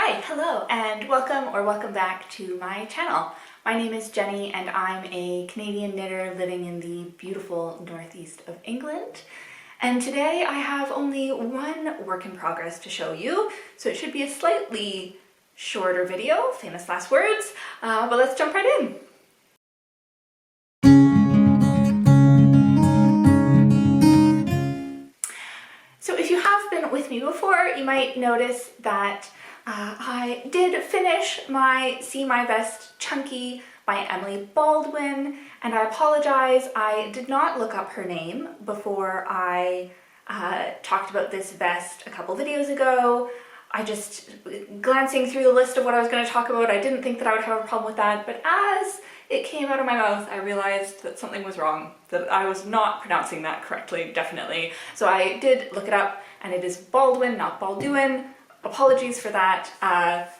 Hi, hello, and welcome back to my channel. My name is Jenny and I'm a Canadian knitter living in the beautiful northeast of England. And today I have only one work in progress to show you, so it should be a slightly shorter video, famous last words, but let's jump right in. So if you have been with me before, you might notice that I did finish my See My Vest Chunky by Emily Baldwin, and I apologize, I did not look up her name before I talked about this vest a couple videos ago. I just, glancing through the list of what I was going to talk about, I didn't think that I would have a problem with that, but as it came out of my mouth, I realized that something was wrong, that I was not pronouncing that correctly, definitely. So I did look it up, and it is Baldwin, not Baldwin. Apologies for that,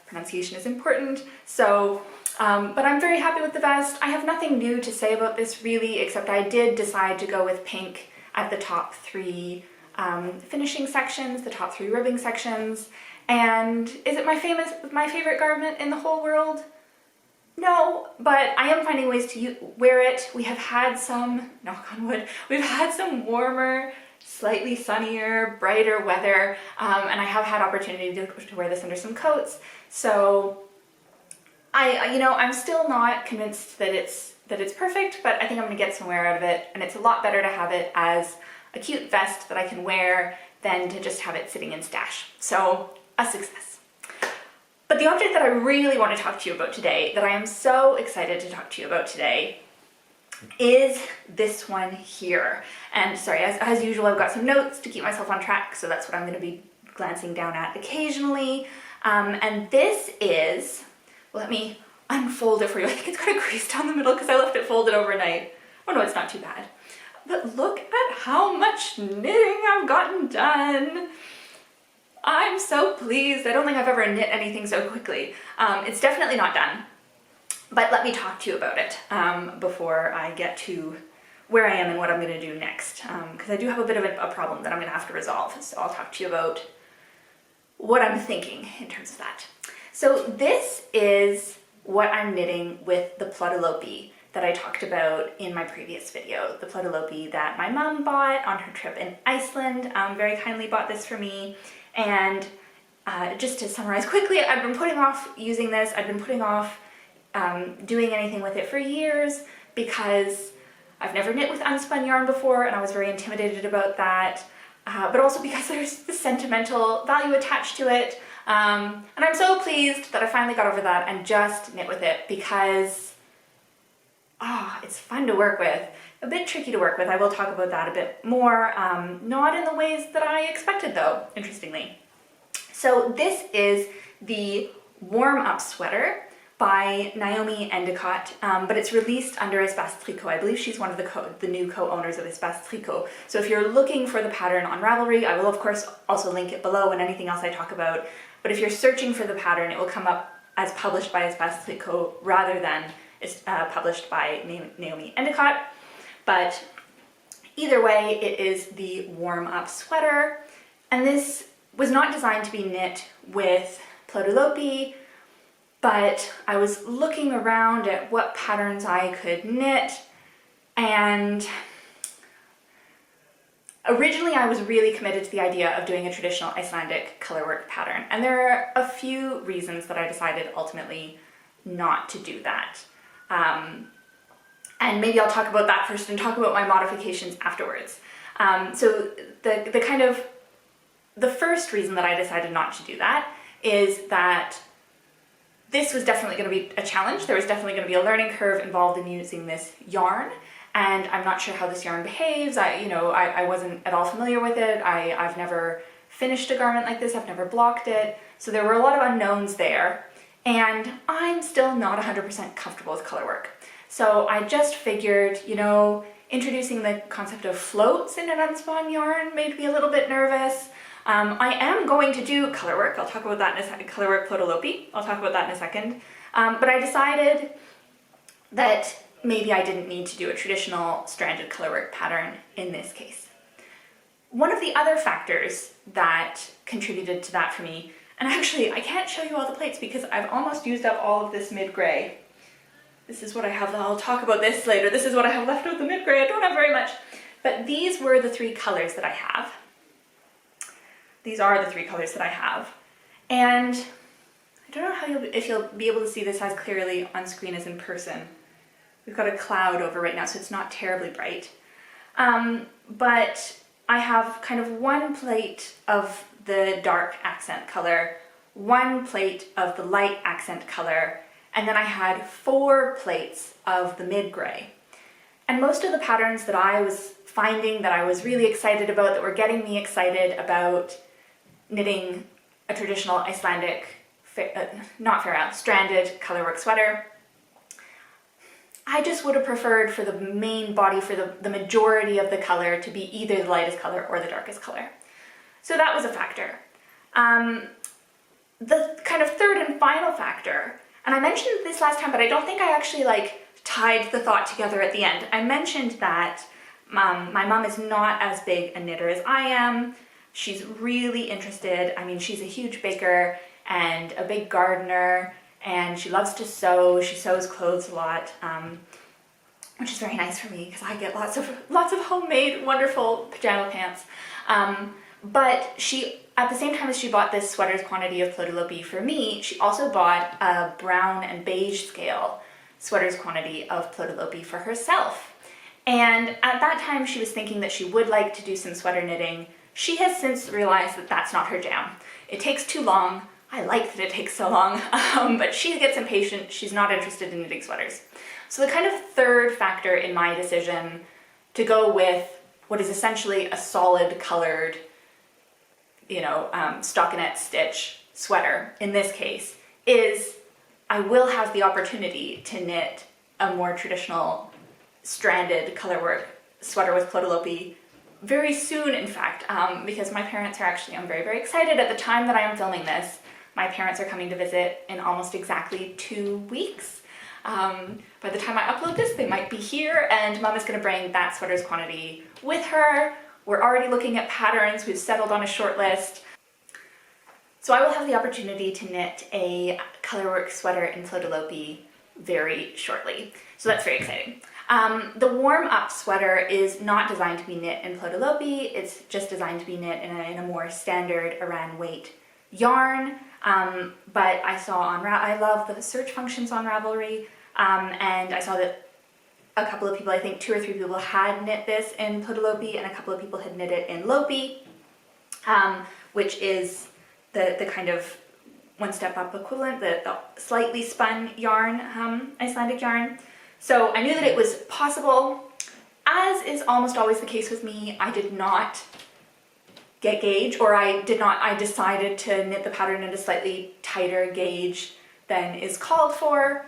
pronunciation is important. So, but I'm very happy with the vest. I have nothing new to say about this really, except I did decide to go with pink at the top three finishing sections, the top three ribbing sections. And is it my favorite garment in the whole world? No, but I am finding ways to wear it. We have had some, knock on wood, we've had some warmer, slightly sunnier, brighter weather, and I have had opportunity to wear this under some coats. So I'm still not convinced that it's perfect, but I think I'm gonna get some wear out of it, and it's a lot better to have it as a cute vest that I can wear than to just have it sitting in stash. So, a success. But the object that I really want to talk to you about today, that I am so excited to talk to you about today, is this one here. And sorry, as usual, I've got some notes to keep myself on track, so that's what I'm going to be glancing down at occasionally. And this is, let me unfold it for you. I think it's got a crease down the middle because I left it folded overnight. Oh no, it's not too bad. But look at how much knitting I've gotten done. I'm so pleased. I don't think I've ever knit anything so quickly. It's definitely not done. But let me talk to you about it before I get to where I am and what I'm going to do next, because I do have a bit of a problem that I'm going to have to resolve. So I'll talk to you about what I'm thinking in terms of that. So this is what I'm knitting with the Plötulopi that I talked about in my previous video. The Plötulopi that my mom bought on her trip in Iceland, very kindly bought this for me. And just to summarize quickly, I've been putting off using this. I've been putting off doing anything with it for years because I've never knit with unspun yarn before and I was very intimidated about that, but also because there's the sentimental value attached to it, and I'm so pleased that I finally got over that and just knit with it because it's fun to work with, a bit tricky to work with. I will talk about that a bit more, not in the ways that I expected though, interestingly. So this is the warm-up sweater by Naomi Endicott, but it's released under Espace Tricot. I believe she's one of the new co-owners of Espace Tricot. So if you're looking for the pattern on Ravelry, I will of course also link it below and anything else I talk about. But if you're searching for the pattern, it will come up as published by Espace Tricot rather than published by Naomi Endicott. But either way, it is the warm-up sweater. And this was not designed to be knit with Plötulopi, but I was looking around at what patterns I could knit, and originally I was really committed to the idea of doing a traditional Icelandic colorwork pattern, and there are a few reasons that I decided ultimately not to do that. And maybe I'll talk about that first and talk about my modifications afterwards. So the first reason that I decided not to do that is that this was definitely going to be a challenge. There was definitely going to be a learning curve involved in using this yarn, and I'm not sure how this yarn behaves. I wasn't at all familiar with it. I've never finished a garment like this. I've never blocked it. So there were a lot of unknowns there, and I'm still not 100% comfortable with colorwork. So I just figured, introducing the concept of floats in an unspun yarn made me a little bit nervous. I am going to do colorwork. I'll talk about that in a second. Colorwork Plötulopi. I'll talk about that in a second. But I decided that maybe I didn't need to do a traditional stranded colorwork pattern in this case. One of the other factors that contributed to that for me, And actually, I can't show you all the plates because I've almost used up all of this mid-gray. This is what I have, I'll talk about this later. This is what I have left of the mid-gray. I don't have very much. But these were the 3 colors that I have. These are the 3 colors that I have. And I don't know if you'll be able to see this as clearly on screen as in person. We've got a cloud over right now, so it's not terribly bright. But I have kind of 1 plate of the dark accent color, 1 plate of the light accent color, and then I had 4 plates of the mid-gray. And most of the patterns that I was finding that I was really excited about, that were getting me excited about knitting a traditional Icelandic, not fair out, stranded colorwork sweater, I just would have preferred for the main body, for the majority of the color, to be either the lightest color or the darkest color. So that was a factor. The kind of third and final factor, and I mentioned this last time, but I don't think I actually tied the thought together at the end. I mentioned that my mom is not as big a knitter as I am. She's really interested. I mean, she's a huge baker and a big gardener, and she loves to sew. She sews clothes a lot, which is very nice for me because I get lots of homemade, wonderful pajama pants. But she, at the same time as she bought this sweater's quantity of Plötulopi for me, she also bought a brown and beige scale sweater's quantity of Plötulopi for herself. And at that time she was thinking that she would like to do some sweater knitting. She has since realized that that's not her jam. It takes too long. I like that it takes so long, but she gets impatient. She's not interested in knitting sweaters. So the kind of third factor in my decision to go with what is essentially a solid colored, stockinette stitch sweater in this case is I will have the opportunity to knit a more traditional stranded colorwork sweater with Plötulopi very soon, in fact, because my parents are actually, I'm very, very excited at the time that I am filming this. My parents are coming to visit in almost exactly 2 weeks. By the time I upload this, they might be here, and Mom is going to bring that sweater's quantity with her. We're already looking at patterns. We've settled on a short list. So I will have the opportunity to knit a colorwork sweater in Plötulopi very shortly. So that's very exciting. The warm-up sweater is not designed to be knit in Plötulopi. It's just designed to be knit in a more standard Aran weight yarn. But I saw I love the search functions on Ravelry, and I saw that a couple of people, I think 2 or 3 people, had knit this in Plötulopi, and a couple of people had knit it in Lopi, which is the kind of 1 step up equivalent, the slightly spun yarn, Icelandic yarn. So I knew that it was possible. As is almost always the case with me, I did not get gauge, or I decided to knit the pattern in a slightly tighter gauge than is called for.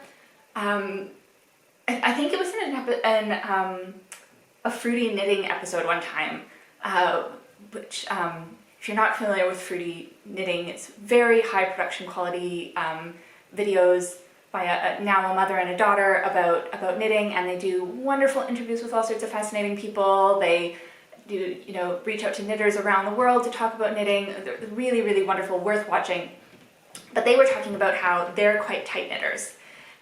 I think it was in a Fruity knitting episode one time, which if you're not familiar with Fruity knitting, it's very high production quality videos by now a mother and a daughter about knitting, and they do wonderful interviews with all sorts of fascinating people. They do, reach out to knitters around the world to talk about knitting. They're really, really wonderful, worth watching. But they were talking about how they're quite tight knitters,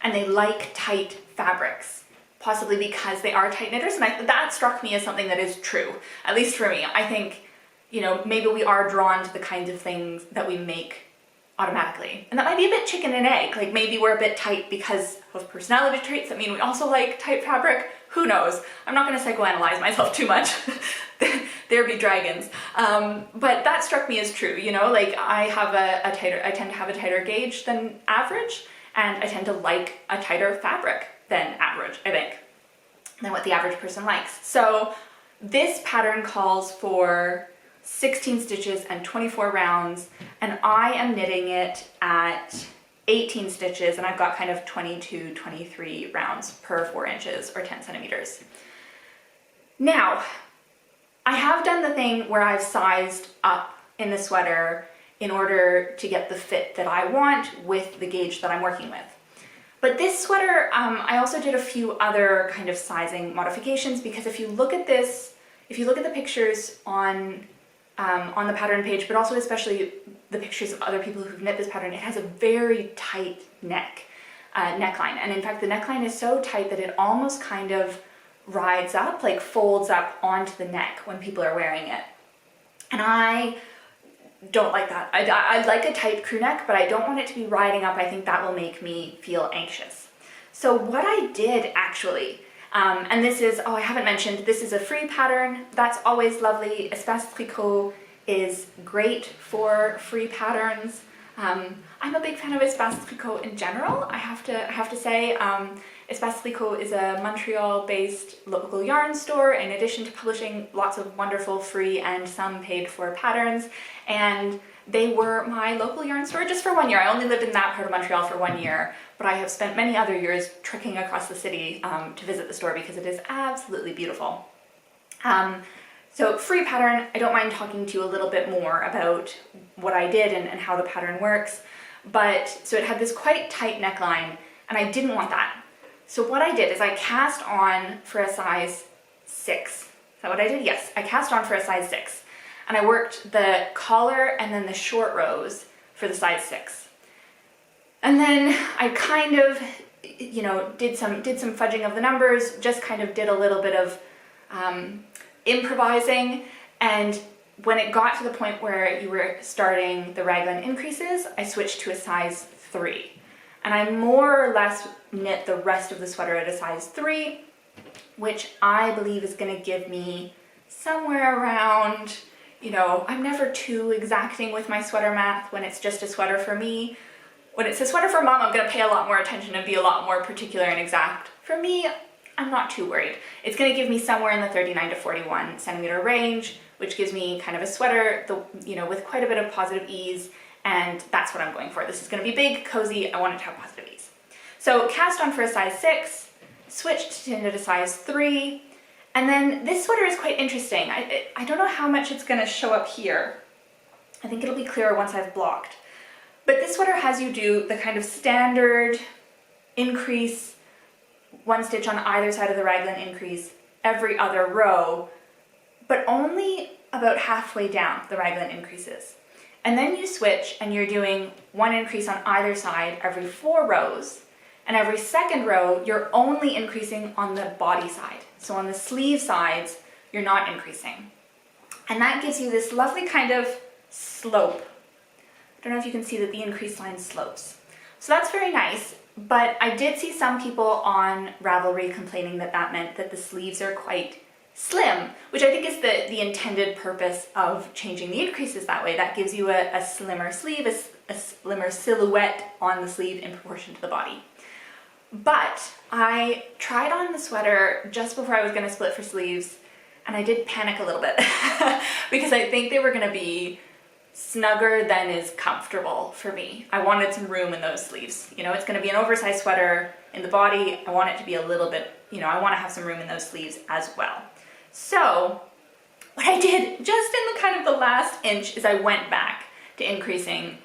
and they like tight fabrics, possibly because they are tight knitters, and that struck me as something that is true, at least for me. I think, maybe we are drawn to the kinds of things that we make automatically. And that might be a bit chicken and egg, like maybe we're a bit tight because of personality traits that mean we also like tight fabric. Who knows? I'm not going to psychoanalyze myself too much. There be dragons. But that struck me as true, I tend to have a tighter gauge than average, and I tend to like a tighter fabric than average, I think, than what the average person likes. So this pattern calls for 16 stitches and 24 rounds, and I am knitting it at 18 stitches, and I've got kind of 22, 23 rounds per 4 inches or 10 centimeters. Now, I have done the thing where I've sized up in the sweater in order to get the fit that I want with the gauge that I'm working with. But this sweater, I also did a few other kind of sizing modifications, because if you look at the pictures on on the pattern page, but also especially the pictures of other people who've knit this pattern. It has a very tight neckline, and in fact the neckline is so tight that it almost kind of rides up, like folds up onto the neck when people are wearing it. And I don't like that. I like a tight crew neck, but I don't want it to be riding up. I think that will make me feel anxious. So what I did actually, and this is, oh, I haven't mentioned, this is a free pattern. That's always lovely. Espace Tricot is great for free patterns. I'm a big fan of Espace Tricot in general, I have to say. Espace Tricot is a Montreal-based local yarn store, in addition to publishing lots of wonderful free and some paid for patterns, and they were my local yarn store just for 1 year. I only lived in that part of Montreal for 1 year, but I have spent many other years trekking across the city to visit the store because it is absolutely beautiful. So free pattern, I don't mind talking to you a little bit more about what I did and how the pattern works, but so it had this quite tight neckline, and I didn't want that. So what I did is I cast on for a size 6. Is that what I did? Yes, I cast on for a size 6. And I worked the collar and then the short rows for the size 6. And then I kind of, you know, did some fudging of the numbers, just kind of did a little bit of improvising. And when it got to the point where you were starting the raglan increases, I switched to a size 3. And I more or less knit the rest of the sweater at a size 3, which I believe is going to give me somewhere around, you know, I'm never too exacting with my sweater math when it's just a sweater for me. When it's a sweater for mom, I'm going to pay a lot more attention and be a lot more particular and exact. For me, I'm not too worried. It's going to give me somewhere in the 39 to 41 centimeter range, which gives me kind of a sweater, you know, with quite a bit of positive ease. And that's what I'm going for. This is going to be big, cozy, I want it to have positive ease. So cast on for a size 6, switched to knit a size 3, and then this sweater is quite interesting. I don't know how much it's going to show up here. I think it'll be clearer once I've blocked. But this sweater has you do the kind of standard increase, 1 stitch on either side of the raglan increase, every other row, but only about halfway down the raglan increases. And then you switch and you're doing 1 increase on either side every 4 rows, and every second row you're only increasing on the body side. So on the sleeve sides, you're not increasing. And that gives you this lovely kind of slope. I don't know if you can see that the increase line slopes. So that's very nice, but I did see some people on Ravelry complaining that that meant that the sleeves are quite slim, which I think is the intended purpose of changing the increases that way. That gives you a slimmer sleeve, a slimmer silhouette on the sleeve in proportion to the body. But I tried on the sweater just before I was going to split for sleeves, and I did panic a little bit because I think they were going to be snugger than is comfortable for me. I wanted some room in those sleeves. You know, it's going to be an oversized sweater in the body. I want it to be a little bit, you know, I want to have some room in those sleeves as well. So what I did just in the kind of the last inch is I went back to increasing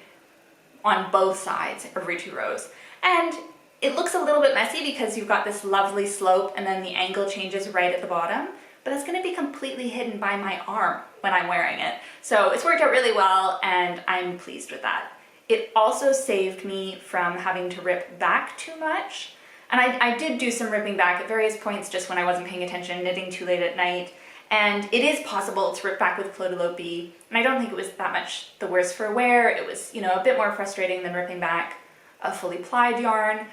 on both sides every 2 rows. And it looks a little bit messy because you've got this lovely slope and then the angle changes right at the bottom, but it's going to be completely hidden by my arm when I'm wearing it. So it's worked out really well and I'm pleased with that. It also saved me from having to rip back too much. And I did do some ripping back at various points just when I wasn't paying attention, knitting too late at night. And it is possible to rip back with Plötulopi, and I don't think it was that much the worse for wear. It was, you know, a bit more frustrating than ripping back a fully plied yarn.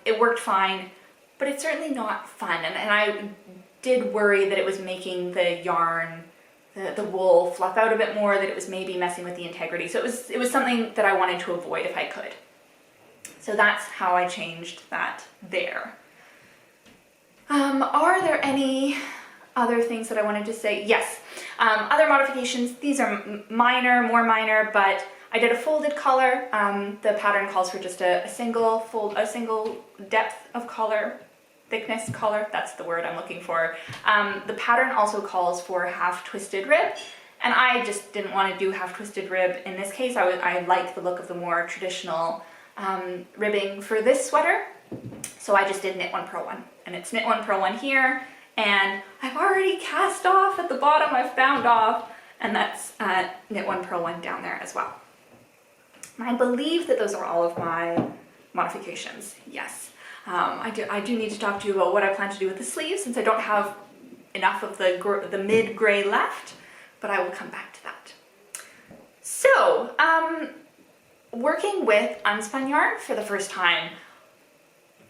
It worked fine, but it's certainly not fun. And I did worry that it was making the yarn, the wool fluff out a bit more, that it was maybe messing with the integrity. So it was something that I wanted to avoid if I could. So that's how I changed that there. Are there any other things that I wanted to say? Yes, other modifications. These are minor, more minor, but I did a folded collar. The pattern calls for just a single depth of collar, thickness collar. That's the word I'm looking for. The pattern also calls for half twisted rib, and I just didn't want to do half twisted rib in this case. I like the look of the more traditional ribbing for this sweater, so I just did knit 1 purl 1, and it's knit 1 purl 1 here, and I've already cast off at the bottom. I've bound off, and that's knit one, purl one down there as well. And I believe that those are all of my modifications, yes. I do need to talk to you about what I plan to do with the sleeves, since I don't have enough of the mid-gray left, but I will come back to that. So, working with unspun yarn for the first time,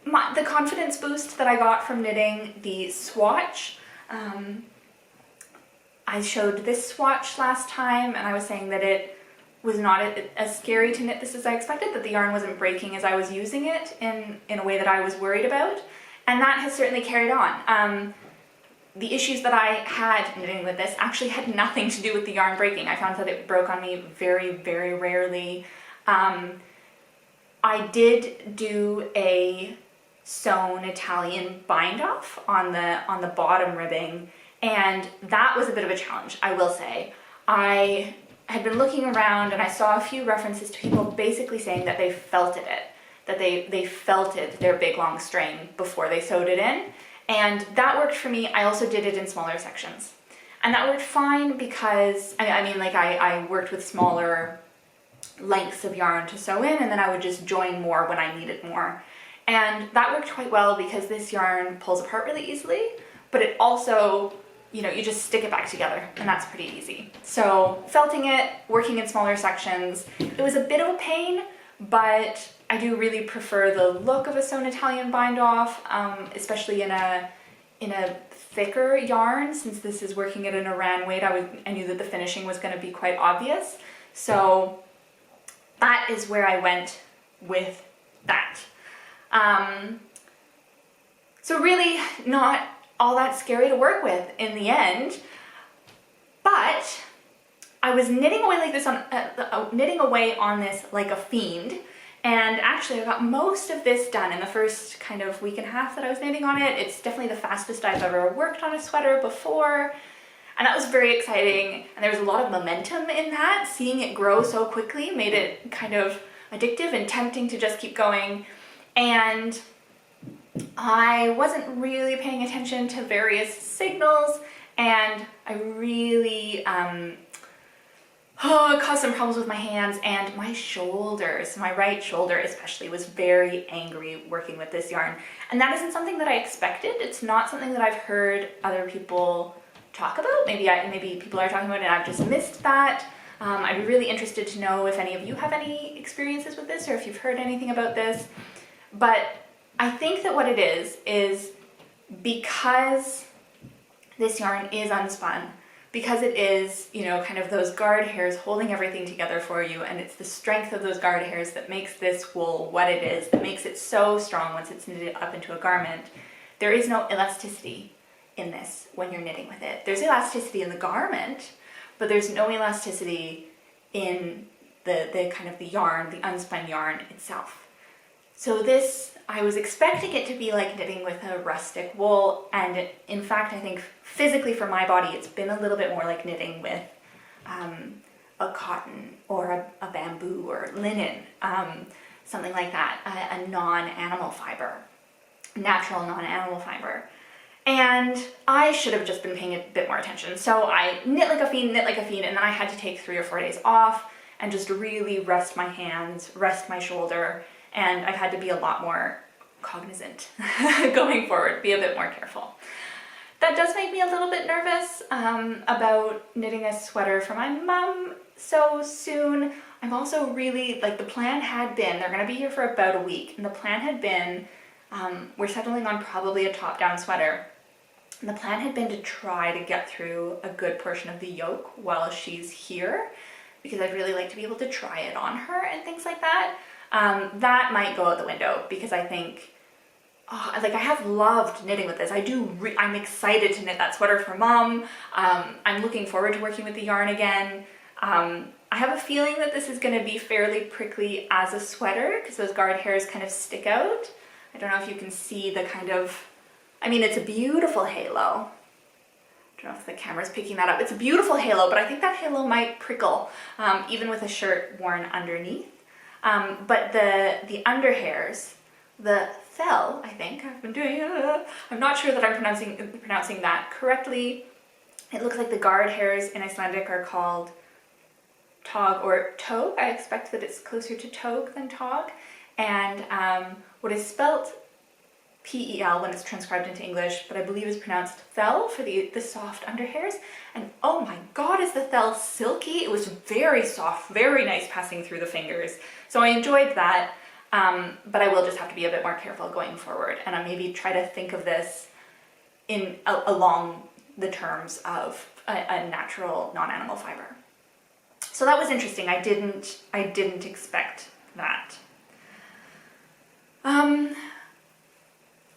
the confidence boost that I got from knitting the swatch, I showed this swatch last time, and I was saying that it was not as scary to knit this as I expected, that the yarn wasn't breaking as I was using it in a way that I was worried about, and that has certainly carried on. The issues that I had knitting with this actually had nothing to do with the yarn breaking. I found that it broke on me very, very rarely. I did do a sewn Italian bind off on the bottom ribbing, and that was a bit of a challenge, I will say. I had been looking around and I saw a few references to people basically saying that they felted it, that they felted their big long string before they sewed it in, and that worked for me. I also did it in smaller sections, and that worked fine because I worked with smaller lengths of yarn to sew in, and then I would just join more when I needed more, and that worked quite well because this yarn pulls apart really easily, but it also, you just stick it back together, and that's pretty easy. So felting it, working in smaller sections, it was a bit of a pain, but I do really prefer the look of a sewn Italian bind off, especially in a thicker yarn. Since this is working at an Aran weight, I knew that the finishing was going to be quite obvious. So that is where I went with that. So really not all that scary to work with in the end, but I was knitting away like this knitting away on this like a fiend, and actually I got most of this done in the first kind of week and a half that I was knitting on it. It's definitely the fastest I've ever worked on a sweater before, and that was very exciting, and there was a lot of momentum in that. Seeing it grow so quickly made it kind of addictive and tempting to just keep going, and I wasn't really paying attention to various signals, and I really caused some problems with my hands and my shoulders. My right shoulder especially was very angry working with this yarn, and that isn't something that I expected. It's not something that I've heard other people talk about. Maybe people are talking about it and I've just missed that. I'd be really interested to know if any of you have any experiences with this, or if you've heard anything about this. But I think that what it is because this yarn is unspun, because it is, kind of those guard hairs holding everything together for you, and it's the strength of those guard hairs that makes this wool what it is, that makes it so strong once it's knitted up into a garment. There is no elasticity in this when you're knitting with it. There's elasticity in the garment, but there's no elasticity in the kind of the yarn, the unspun yarn itself. So this, I was expecting it to be like knitting with a rustic wool, and in fact I think physically for my body it's been a little bit more like knitting with a cotton or a bamboo or linen, something like that, a non-animal fiber, natural non-animal fiber. And I should have just been paying a bit more attention. So I knit like a fiend, and then I had to take 3 or 4 days off and just really rest my hands, rest my shoulder, and I've had to be a lot more cognizant going forward, be a bit more careful. That does make me a little bit nervous about knitting a sweater for my mom so soon. I'm also really, the plan had been, they're gonna be here for about a week, and the plan had been, we're settling on probably a top-down sweater, and the plan had been to try to get through a good portion of the yoke while she's here, because I'd really like to be able to try it on her and things like that. That might go out the window, because I think, I have loved knitting with this. I'm excited to knit that sweater for mom. I'm looking forward to working with the yarn again. I have a feeling that this is going to be fairly prickly as a sweater, because those guard hairs kind of stick out. I don't know if you can see the kind of, it's a beautiful halo. I don't know if the camera's picking that up. It's a beautiful halo, but I think that halo might prickle, even with a shirt worn underneath. But the under hairs, the fell, I think, I've been doing, I'm not sure that I'm pronouncing that correctly. It looks like the guard hairs in Icelandic are called tog or tog. I expect that it's closer to tog than tog. And what is spelt P-E-L when it's transcribed into English, but I believe is pronounced thel for the soft under hairs. And oh my god, is the thel silky! It was very soft, very nice passing through the fingers. So I enjoyed that, but I will just have to be a bit more careful going forward, and I maybe try to think of this in along the terms of a natural non-animal fiber. So that was interesting. I didn't expect that.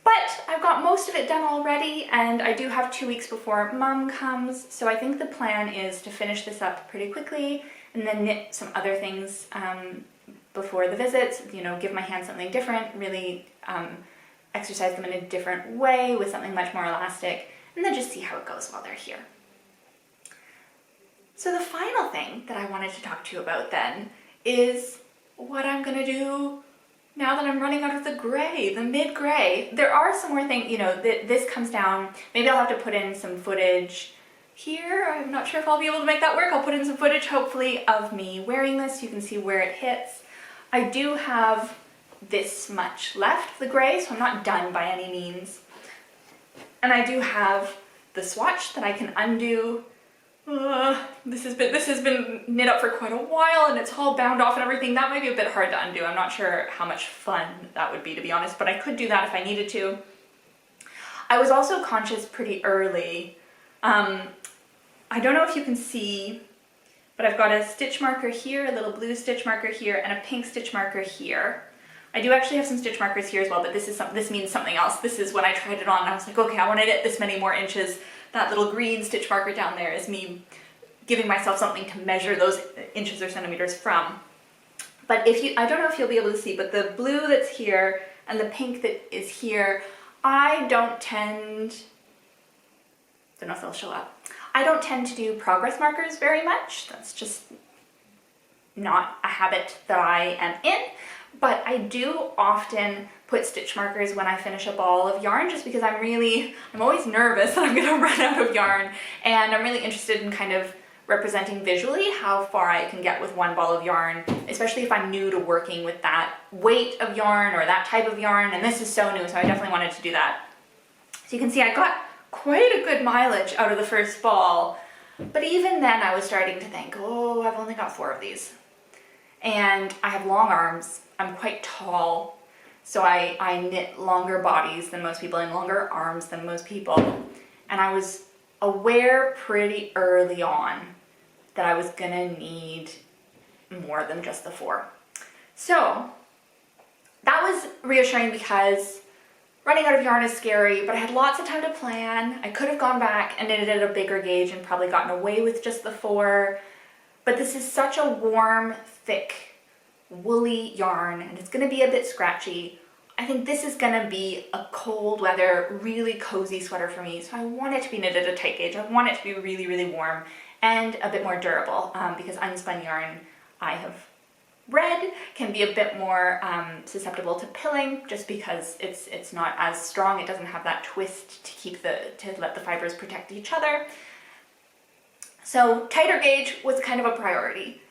But I've got most of it done already, and I do have 2 weeks before Mum comes, so I think the plan is to finish this up pretty quickly and then knit some other things before the visits, you know, give my hands something different, really exercise them in a different way with something much more elastic, and then just see how it goes while they're here. So the final thing that I wanted to talk to you about then is what I'm going to do now that I'm running out of the gray, the mid-gray. There are some more things, you know, this comes down. Maybe I'll have to put in some footage here. I'm not sure if I'll be able to make that work. I'll put in some footage, hopefully, of me wearing this. You can see where it hits. I do have this much left of the gray, so I'm not done by any means. And I do have the swatch that I can undo. This has been knit up for quite a while, and it's all bound off and everything. That might be a bit hard to undo. I'm not sure how much fun that would be, to be honest, but I could do that if I needed to. I was also conscious pretty early. I don't know if you can see, but I've got a stitch marker here, a little blue stitch marker here, and a pink stitch marker here. I do actually have some stitch markers here as well, but this means something else. This is when I tried it on, and I was like, okay, I want to knit this many more inches. That little green stitch marker down there is me giving myself something to measure those inches or centimeters from. But I don't know if you'll be able to see, but the blue that's here and the pink that is here, I don't know if they'll show up. I don't tend to do progress markers very much. That's just not a habit that I am in. But I do often put stitch markers when I finish a ball of yarn, just because I'm always nervous that I'm gonna run out of yarn, and I'm really interested in kind of representing visually how far I can get with one ball of yarn, especially if I'm new to working with that weight of yarn or that type of yarn, and this is so new, so I definitely wanted to do that. So you can see I got quite a good mileage out of the first ball, but even then I was starting to think, oh, I've only got 4 of these. And I have long arms, I'm quite tall, so I knit longer bodies than most people and longer arms than most people. And I was aware pretty early on that I was gonna need more than just the 4. So that was reassuring, because running out of yarn is scary, but I had lots of time to plan. I could have gone back and knitted at a bigger gauge and probably gotten away with just the 4. But this is such a warm, thick, woolly yarn, and it's gonna be a bit scratchy. I think this is gonna be a cold weather, really cozy sweater for me, so I want it to be knitted at a tight gauge. I want it to be really, really warm and a bit more durable, because unspun yarn, I have read, can be a bit more susceptible to pilling, just because it's not as strong. It doesn't have that twist to let the fibers protect each other. So tighter gauge was kind of a priority.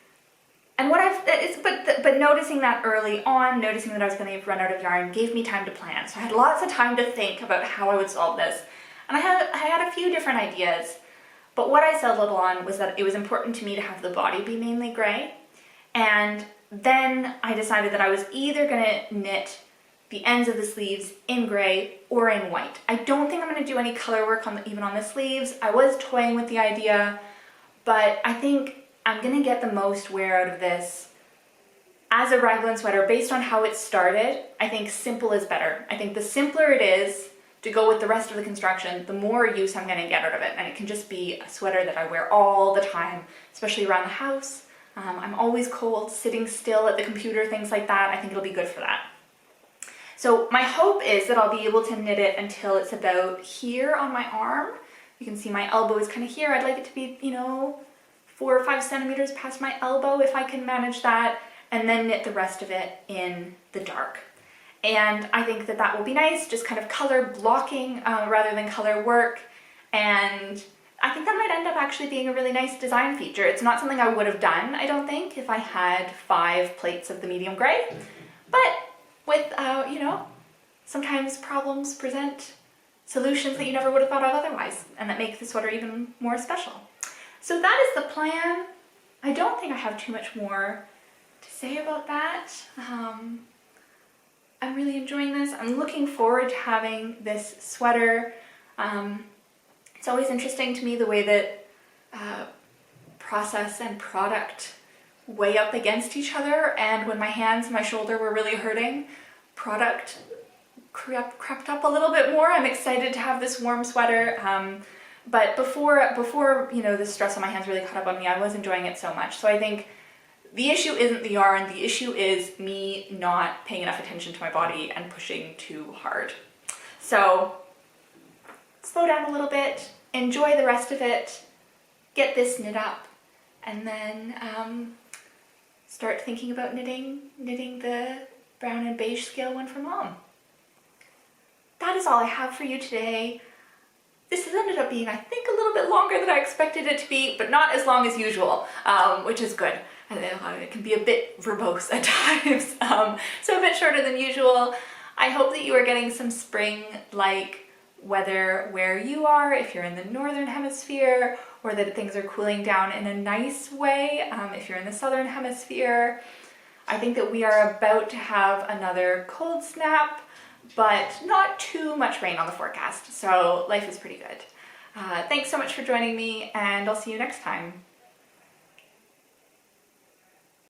And but noticing that early on, noticing that I was going to run out of yarn, gave me time to plan. So I had lots of time to think about how I would solve this. And I had a few different ideas, but what I settled on was that it was important to me to have the body be mainly gray. And then I decided that I was either going to knit the ends of the sleeves in gray or in white. I don't think I'm going to do any color work even on the sleeves. I was toying with the idea, but I think I'm gonna get the most wear out of this as a raglan sweater based on how it started. I think simple is better. I think the simpler it is to go with the rest of the construction, the more use I'm gonna get out of it. And it can just be a sweater that I wear all the time, especially around the house. I'm always cold, sitting still at the computer, things like that. I think it'll be good for that. So my hope is that I'll be able to knit it until it's about here on my arm. You can see my elbow is kind of here. I'd like it to be, 4 or 5 centimeters past my elbow if I can manage that, and then knit the rest of it in the dark. And I think that will be nice, just kind of color blocking rather than color work. And I think that might end up actually being a really nice design feature. It's not something I would have done, I don't think, if I had 5 plates of the medium gray, but with, you know, sometimes problems present solutions that you never would have thought of otherwise, and that make the sweater even more special. So that is the plan. I don't think I have too much more to say about that. I'm really enjoying this. I'm looking forward to having this sweater. It's always interesting to me the way that process and product weigh up against each other, and when my hands and my shoulder were really hurting, product crept up a little bit more. I'm excited to have this warm sweater, but before you know, the stress on my hands really caught up on me, I was enjoying it so much. So I think the issue isn't the yarn, the issue is me not paying enough attention to my body and pushing too hard. So slow down a little bit, enjoy the rest of it, get this knit up, and then start thinking about knitting the brown and beige scale one for Mom. That is all I have for you today. This has ended up being, I think, a little bit longer than I expected it to be, but not as long as usual, which is good. And it can be a bit verbose at times, so a bit shorter than usual. I hope that you are getting some spring-like weather where you are, if you're in the northern hemisphere, or that things are cooling down in a nice way if you're in the southern hemisphere. I think that we are about to have another cold snap, but not too much rain on the forecast, so life is pretty good. Thanks so much for joining me, and I'll see you next time.